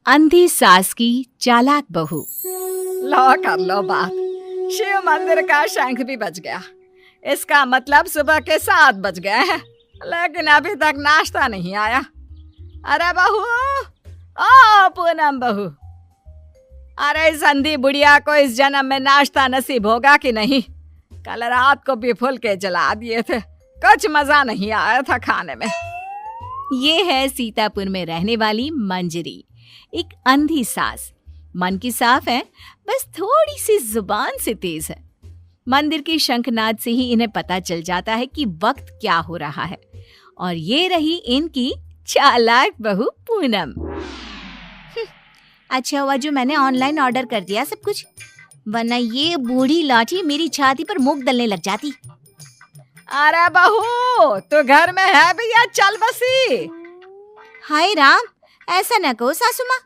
अंधी सास की चालाक बहू। लो कर लो बात, शिव मंदिर का शंख भी बज गया। इसका मतलब सुबह के 7 बज गए हैं, लेकिन अभी तक नाश्ता नहीं आया। अरे बहू, ओ पूनम बहू, अरे इस अंधी बुढ़िया को इस जन्म में नाश्ता नसीब होगा कि नहीं? कल रात को भी फुलके जला दिए थे, कुछ मजा नहीं आया था खाने में। ये है सीतापुर में रहने वाली मंजरी, एक अंधी सास। मन की साफ है, बस थोड़ी सी जुबान से तेज है। मंदिर के शंखनाद से ही इन्हें पता चल जाता है कि वक्त क्या हो रहा है। और ये रही इनकी चालाक बहू पूनम। अच्छा हुआ जो मैंने ऑनलाइन ऑर्डर कर दिया सब कुछ, वरना ये बूढ़ी लाठी मेरी छाती पर मुंह दलने लग जाती। अरे बहू, तू घर में है भैया, चल बसी। हाय राम, ऐसा न कहो सासू माँ,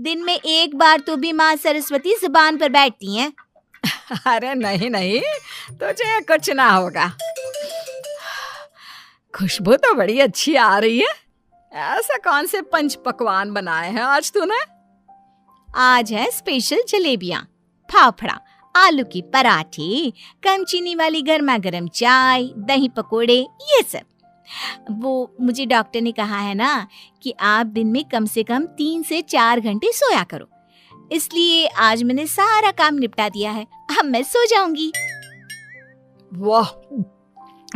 दिन में एक बार तो भी माँ सरस्वती जुबान पर बैठती हैं। अरे नहीं नहीं, तुझे कुछ ना होगा। खुशबू तो बड़ी अच्छी आ रही है। ऐसा कौन से पंच पकवान बनाए हैं आज तूने? आज है स्पेशल जलेबियाँ, फाफड़ा, आलू की पराठे, कम चीनी वाली गर्मा गर्म चाय, दही पकोड़े, ये सब। वो मुझे डॉक्टर ने कहा है ना कि आप दिन में कम से कम 3 से 4 घंटे सोया करो, इसलिए आज मैंने सारा काम निपटा दिया है। अब मैं सो जाऊंगी। वाह,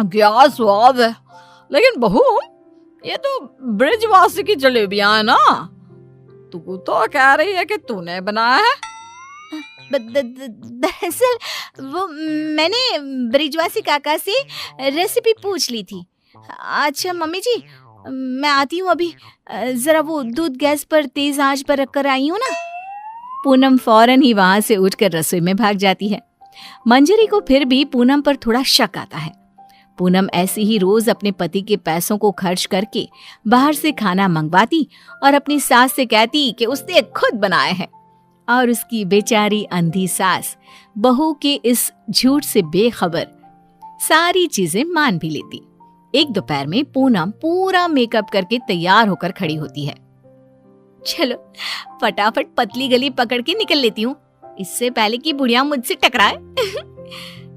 क्या स्वाद है। लेकिन बहू, ये तो ब्रिजवासी की जलेबियां है ना? तू तो कह रही है कि तूने बनाया है। दरअसल वो मैंने ब्रिजवासी काका से रेसिपी पूछ ली थी। अच्छा मम्मी जी, मैं आती हूँ अभी, जरा वो दूध गैस पर तेज आंच पर रखकर आई हूँ ना। पूनम फौरन ही वहां से उठकर रसोई में भाग जाती है। मंजरी को फिर भी पूनम पर थोड़ा शक आता है। पूनम ऐसे ही रोज अपने पति के पैसों को खर्च करके बाहर से खाना मंगवाती और अपनी सास से कहती कि उसने खुद बनाए हैं। और उसकी बेचारी अंधी सास बहू के इस झूठ से बेखबर सारी चीजें मान भी लेती। एक दोपहर में पूनम पूरा मेकअप करके तैयार होकर खड़ी होती है। चलो फटाफट पतली गली पकड़ के निकल लेती हूँ, इससे पहले कि बुढ़िया मुझसे टकराए।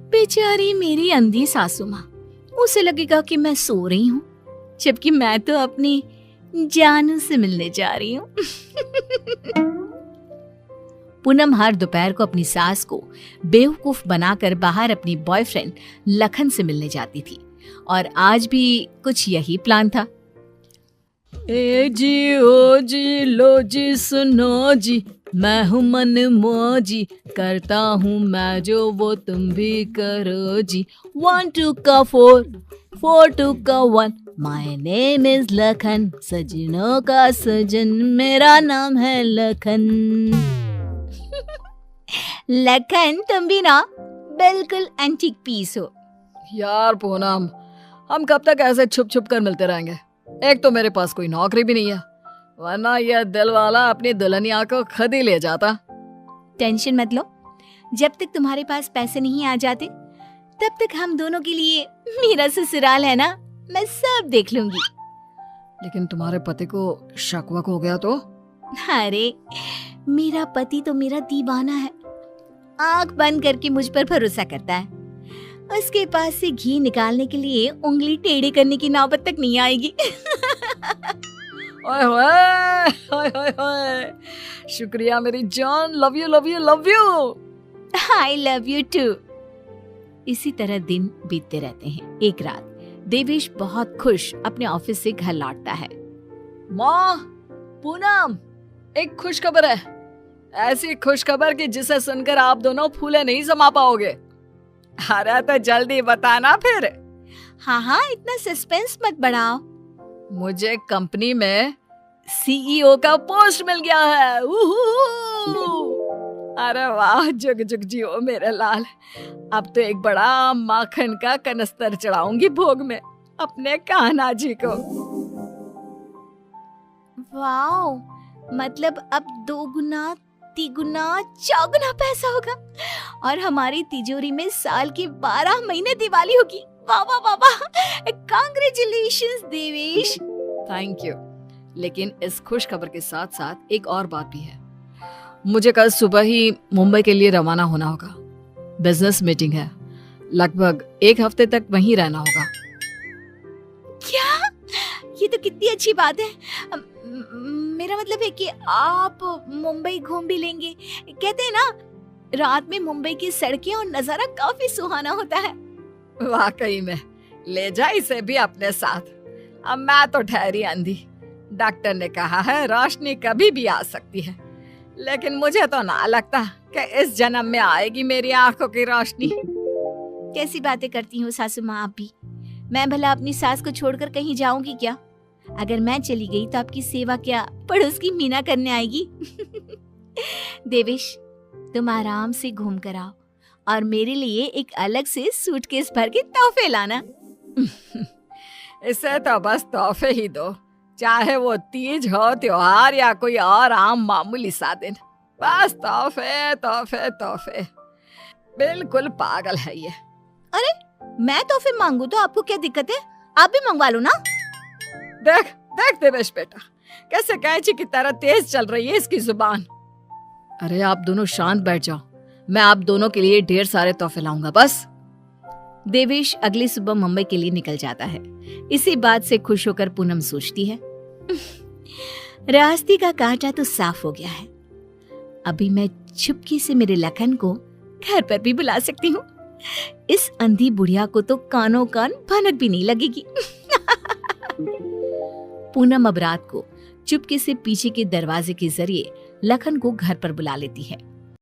बेचारी मेरी अंधी सासू माँ, उसे लगेगा कि मैं सो रही हूँ, जबकि मैं तो अपनी जानू से मिलने जा रही हूँ। पूनम हर दोपहर को अपनी सास को बेवकूफ बनाकर बाहर अपनी बॉयफ्रेंड लखन से मिलने जाती थी, और आज भी कुछ यही प्लान था। ए जी ओ जी लो जी सुनो जी, मैं हूँ मन मौजी, करता हूँ मैं जो वो तुम भी करो जी। 1 2 का 4, 4 2 का 1, माय नेम इज लखन, सजनों का सजन मेरा नाम है लखन। लखन, तुम भी ना बिल्कुल एंटीक पीस हो। यार पूनम, हम कब तक ऐसे छुप छुप कर मिलते रहेंगे? एक तो मेरे पास कोई नौकरी भी नहीं है, वरना यह दिल वाला अपनी दुल्हनिया को खुद ही ले जाता। टेंशन मत लो, जब तक तुम्हारे पास पैसे नहीं आ जाते तब तक हम दोनों के लिए मेरा ससुराल है ना, मैं सब देख लूंगी। लेकिन तुम्हारे पति को शक वक हो गया तो? अरे मेरा पति तो मेरा दीवाना है, आंख बंद करके मुझ पर भरोसा करता है। उसके पास से घी निकालने के लिए उंगली टेढ़ी करने की नौबत तक नहीं आएगी। ओए होए, ओए होए होए, शुक्रिया मेरी जान, love you love you love you. I love you too. इसी तरह दिन बीतते रहते हैं। एक रात देवेश बहुत खुश अपने ऑफिस से घर लौटता है। माँ, पूनम, एक खुश खबर है। ऐसी खुश खबर कि जिसे सुनकर आप दोनों फूले नहीं समा पाओगे। अरे तो जल्दी बताना फिर। हाँ हाँ, इतना सस्पेंस मत बढ़ाओ। मुझे कंपनी में सीईओ का पोस्ट मिल गया है। अरे वाह, जुग जुग जियो मेरे लाल। अब तो एक बड़ा माखन का कनस्तर चढ़ाऊंगी भोग में अपने कान्हा जी को। वाओ, मतलब अब 2 गुना 3 गुना 4 गुना पैसा होगा और हमारी तिजोरी में साल के 12 महीने दिवाली होगी। वाह वाह वाह वाह, कांग्रेचुलेशंस देवेश। Thank you. लेकिन इस खुश खबर के साथ साथ एक और बात भी है। मुझे कल सुबह ही मुंबई के लिए रवाना होना होगा। बिजनेस मीटिंग है, लगभग 1 हफ्ते तक वहीं रहना होगा। क्या? ये तो कितनी अच्छी बात है। मेरा मतलब है कि आप मुंबई घूम भी लेंगे। कहते हैं ना, रात में मुंबई की सड़कें और नजारा काफी सुहाना होता है। वाकई में, ले जा इसे भी अपने साथ। अब मैं तो ठहरी अंधी। डॉक्टर ने कहा है रोशनी कभी भी आ सकती है, लेकिन मुझे तो ना लगता कि इस जन्म में आएगी मेरी आंखों की रोशनी। कैसी बातें करती हो सासू माँ आप भी। मैं भला अपनी सास को छोड़कर कहीं जाऊंगी क्या? अगर मैं चली गई तो आपकी सेवा क्या पड़ोस की मीना करने आएगी? देवेश, तुम आराम से घूम कर आओ और मेरे लिए एक अलग से सूटकेस भर के तोहफे लाना। इसे तो बस तोहफे ही दो, चाहे वो तीज हो, त्योहार या कोई और आम मामूली सा दिन। बस तोहफे तोहफे तोहफे। बिल्कुल पागल है ये। अरे, मैं तोहफे मांगू तो आपको क्या दिक्कत है? आप भी मंगवा लो ना। देख देख देवेश बेटा, कैसे कैंची की तरह तेज चल रही है इसकी जुबान। अरे आप दोनों शांत बैठ जाओ, मैं आप दोनों के लिए ढेर सारे तोहफे लाऊंगा बस। देवेश अगली सुबह मुंबई के लिए निकल जाता है। इसी बात से खुश होकर पूनम सोचती है, रास्ते का कांटा तो साफ हो गया है। अभी मैं चुपके से मेरे लखन को घर पर भी बुला सकती हूँ। इस अंधी बुढ़िया को तो कानों कान भनक भी नहीं लगेगी। पूनम अब रात को चुपके से पीछे के दरवाजे के जरिए लखन को घर पर बुला लेती है।